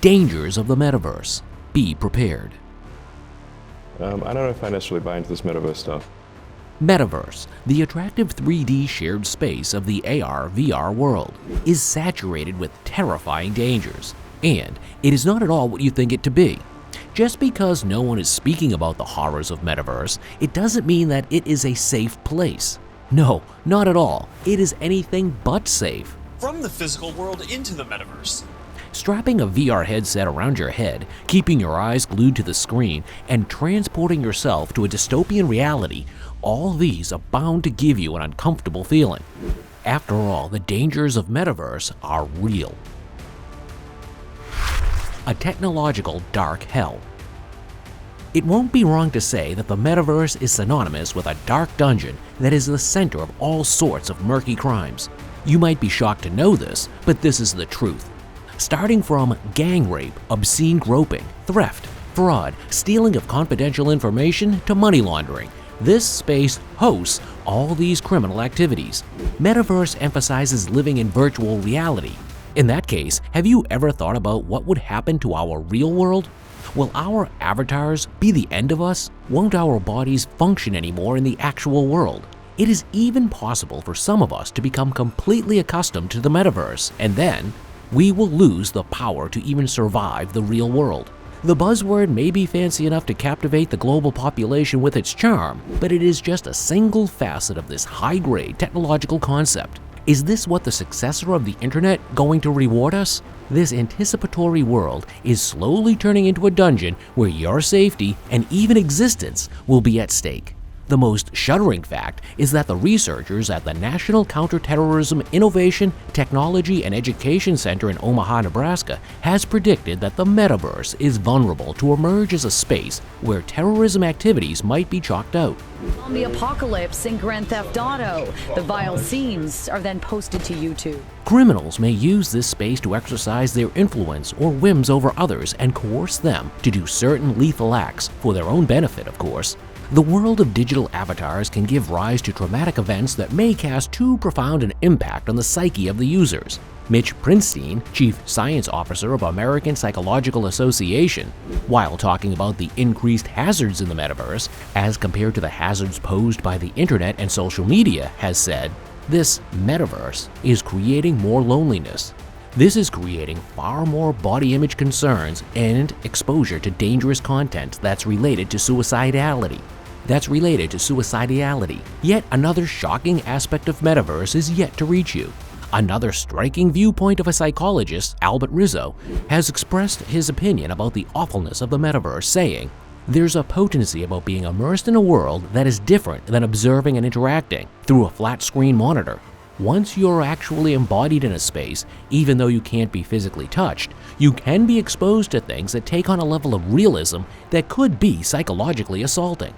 Dangers of the Metaverse. Be prepared. I don't know if I necessarily buy into this metaverse stuff. Metaverse, the attractive 3D shared space of the AR/VR world, is saturated with terrifying dangers, and it is not at all what you think it to be. Just because no one is speaking about the horrors of Metaverse, it doesn't mean that it is a safe place. No, not at all. It is anything but safe. From the physical world into the metaverse. Strapping a VR headset around your head, keeping your eyes glued to the screen, and transporting yourself to a dystopian reality, all these are bound to give you an uncomfortable feeling. After all, the dangers of Metaverse are real. A technological dark hell. It won't be wrong to say that the Metaverse is synonymous with a dark dungeon that is the center of all sorts of murky crimes. You might be shocked to know this, but this is the truth. Starting from gang rape, obscene groping, theft, fraud, stealing of confidential information, to money laundering, this space hosts all these criminal activities. Metaverse emphasizes living in virtual reality. In that case, have you ever thought about what would happen to our real world? Will our avatars be the end of us? Won't our bodies function anymore in the actual world? It is even possible for some of us to become completely accustomed to the metaverse, and then we will lose the power to even survive the real world. The buzzword may be fancy enough to captivate the global population with its charm, but it is just a single facet of this high-grade technological concept. Is this what the successor of the internet going to reward us? This anticipatory world is slowly turning into a dungeon where your safety and even existence will be at stake. The most shuddering fact is that the researchers at the National Counterterrorism Innovation, Technology and Education Center in Omaha, Nebraska, has predicted that the metaverse is vulnerable to emerge as a space where terrorism activities might be chalked out. On the apocalypse in Grand Theft Auto, the vile scenes are then posted to YouTube. Criminals may use this space to exercise their influence or whims over others and coerce them to do certain lethal acts, for their own benefit, of course. The world of digital avatars can give rise to traumatic events that may cast too profound an impact on the psyche of the users. Mitch Prinstein, Chief Science Officer of American Psychological Association, while talking about the increased hazards in the metaverse as compared to the hazards posed by the internet and social media, has said, "This metaverse is creating more loneliness. This is creating far more body image concerns and exposure to dangerous content that's related to suicidality. Yet another shocking aspect of Metaverse is yet to reach you. Another striking viewpoint of a psychologist, Albert Rizzo, has expressed his opinion about the awfulness of the Metaverse, saying, "There's a potency about being immersed in a world that is different than observing and interacting through a flat screen monitor. Once you're actually embodied in a space, even though you can't be physically touched, you can be exposed to things that take on a level of realism that could be psychologically assaulting."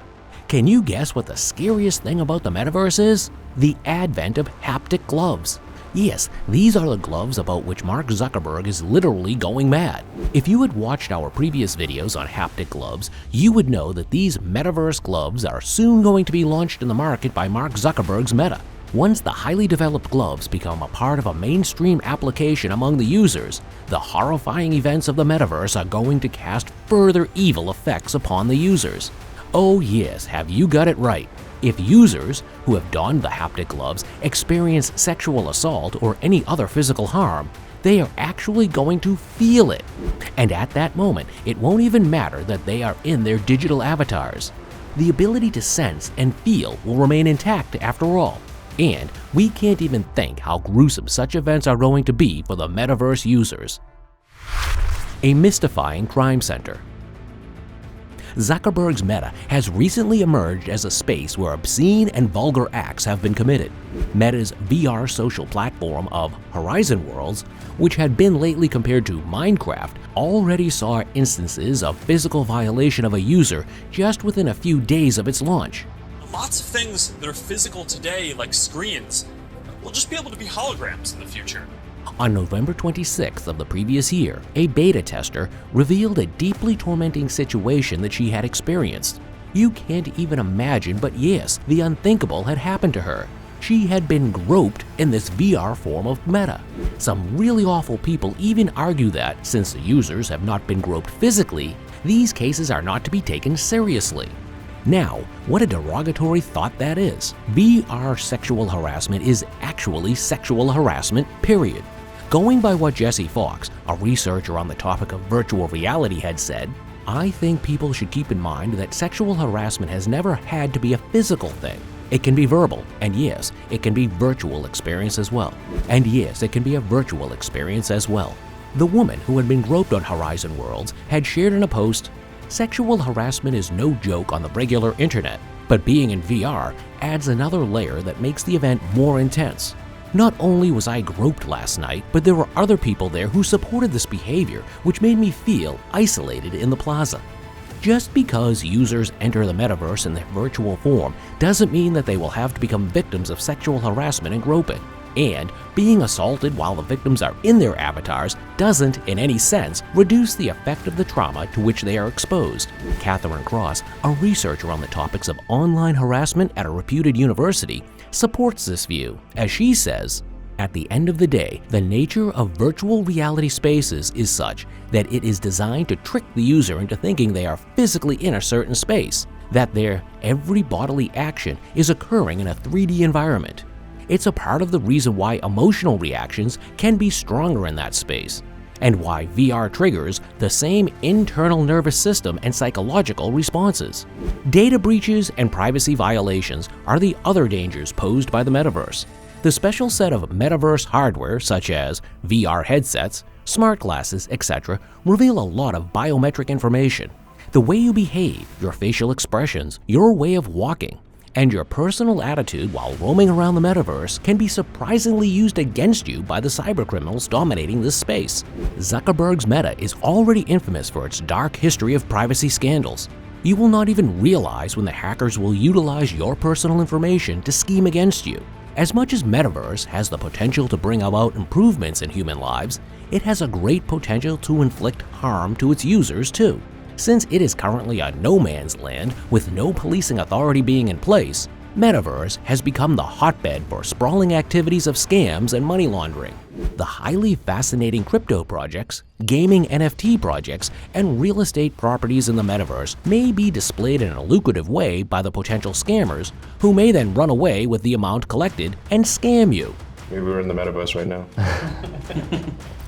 Can you guess what the scariest thing about the metaverse is? The advent of haptic gloves. Yes, these are the gloves about which Mark Zuckerberg is literally going mad. If you had watched our previous videos on haptic gloves, you would know that these metaverse gloves are soon going to be launched in the market by Mark Zuckerberg's Meta. Once the highly developed gloves become a part of a mainstream application among the users, the horrifying events of the metaverse are going to cast further evil effects upon the users. Oh yes, have you got it right. If users who have donned the haptic gloves experience sexual assault or any other physical harm, they are actually going to feel it. And at that moment, it won't even matter that they are in their digital avatars. The ability to sense and feel will remain intact after all. And we can't even think how gruesome such events are going to be for the metaverse users. A mystifying crime center. Zuckerberg's Meta has recently emerged as a space where obscene and vulgar acts have been committed. Meta's VR social platform of Horizon Worlds, which had been lately compared to Minecraft, already saw instances of physical violation of a user just within a few days of its launch. Lots of things that are physical today, like screens, will just be able to be holograms in the future. On November 26th of the previous year, a beta tester revealed a deeply tormenting situation that she had experienced. You can't even imagine, but yes, the unthinkable had happened to her. she had been groped in this VR form of Meta. Some really awful people even argue that, since the users have not been groped physically, these cases are not to be taken seriously. Now, what a derogatory thought that is. VR sexual harassment is actually sexual harassment, period. Going by what Jesse Fox, a researcher on the topic of virtual reality, had said, I think people should keep in mind that sexual harassment has never had to be a physical thing. It can be verbal, and yes, it can be virtual experience as well. And yes, it can be a virtual experience as well. The woman who had been groped on Horizon Worlds had shared in a post, "Sexual harassment is no joke on the regular internet, but being in VR adds another layer that makes the event more intense. Not only was I groped last night, but there were other people there who supported this behavior, which made me feel isolated in the plaza." Just because users enter the metaverse in their virtual form doesn't mean that they will have to become victims of sexual harassment and groping. And being assaulted while the victims are in their avatars doesn't, in any sense, reduce the effect of the trauma to which they are exposed. Catherine Cross, a researcher on the topics of online harassment at a reputed university, supports this view, as she says, "At the end of the day, the nature of virtual reality spaces is such that it is designed to trick the user into thinking they are physically in a certain space, that their every bodily action is occurring in a 3D environment. It's a part of the reason why emotional reactions can be stronger in that space, and why VR triggers the same internal nervous system and psychological responses." Data breaches and privacy violations are the other dangers posed by the metaverse. The special set of metaverse hardware, such as VR headsets, smart glasses, etc., reveal a lot of biometric information. The way you behave, your facial expressions, your way of walking, and your personal attitude while roaming around the metaverse can be surprisingly used against you by the cybercriminals dominating this space. Zuckerberg's Meta is already infamous for its dark history of privacy scandals. You will not even realize when the hackers will utilize your personal information to scheme against you. As much as Metaverse has the potential to bring about improvements in human lives, it has a great potential to inflict harm to its users too. Since it is currently a no man's land with no policing authority being in place, Metaverse has become the hotbed for sprawling activities of scams and money laundering. The highly fascinating crypto projects, gaming NFT projects, and real estate properties in the Metaverse may be displayed in a lucrative way by the potential scammers, who may then run away with the amount collected and scam you. Maybe we're in the metaverse right now.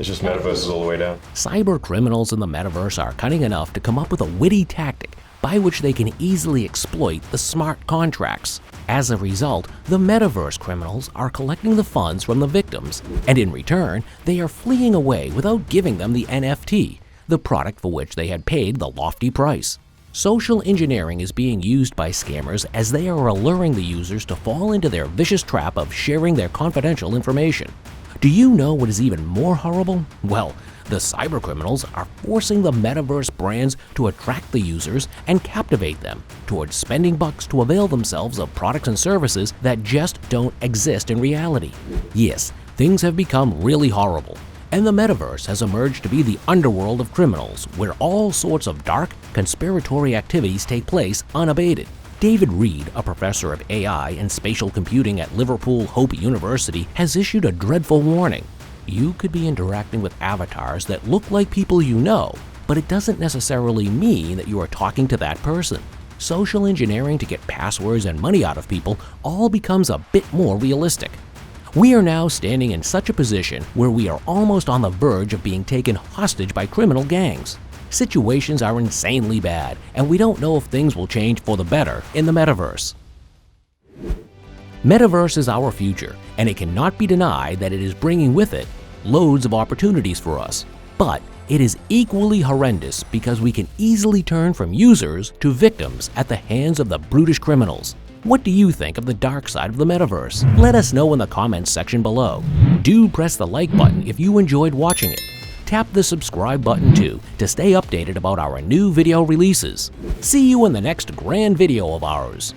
It's just metaverse is all the way down. Cyber criminals in the Metaverse are cunning enough to come up with a witty tactic by which they can easily exploit the smart contracts. As a result, the Metaverse criminals are collecting the funds from the victims, and in return, they are fleeing away without giving them the NFT, the product for which they had paid the lofty price. Social engineering is being used by scammers as they are alluring the users to fall into their vicious trap of sharing their confidential information. Do you know what is even more horrible? Well, the cybercriminals are forcing the Metaverse brands to attract the users and captivate them towards spending bucks to avail themselves of products and services that just don't exist in reality. Yes, things have become really horrible, and the Metaverse has emerged to be the underworld of criminals where all sorts of dark, conspiratory activities take place unabated. David Reed, a professor of AI and spatial computing at Liverpool Hope University, has issued a dreadful warning. You could be interacting with avatars that look like people you know, but it doesn't necessarily mean that you are talking to that person. Social engineering to get passwords and money out of people all becomes a bit more realistic. We are now standing in such a position where we are almost on the verge of being taken hostage by criminal gangs. Situations are insanely bad, and we don't know if things will change for the better in the Metaverse. Metaverse is our future, and it cannot be denied that it is bringing with it loads of opportunities for us. But it is equally horrendous because we can easily turn from users to victims at the hands of the brutish criminals. What do you think of the dark side of the Metaverse? Let us know in the comments section below. Do press the like button if you enjoyed watching it. Tap the subscribe button too to stay updated about our new video releases. See you in the next grand video of ours.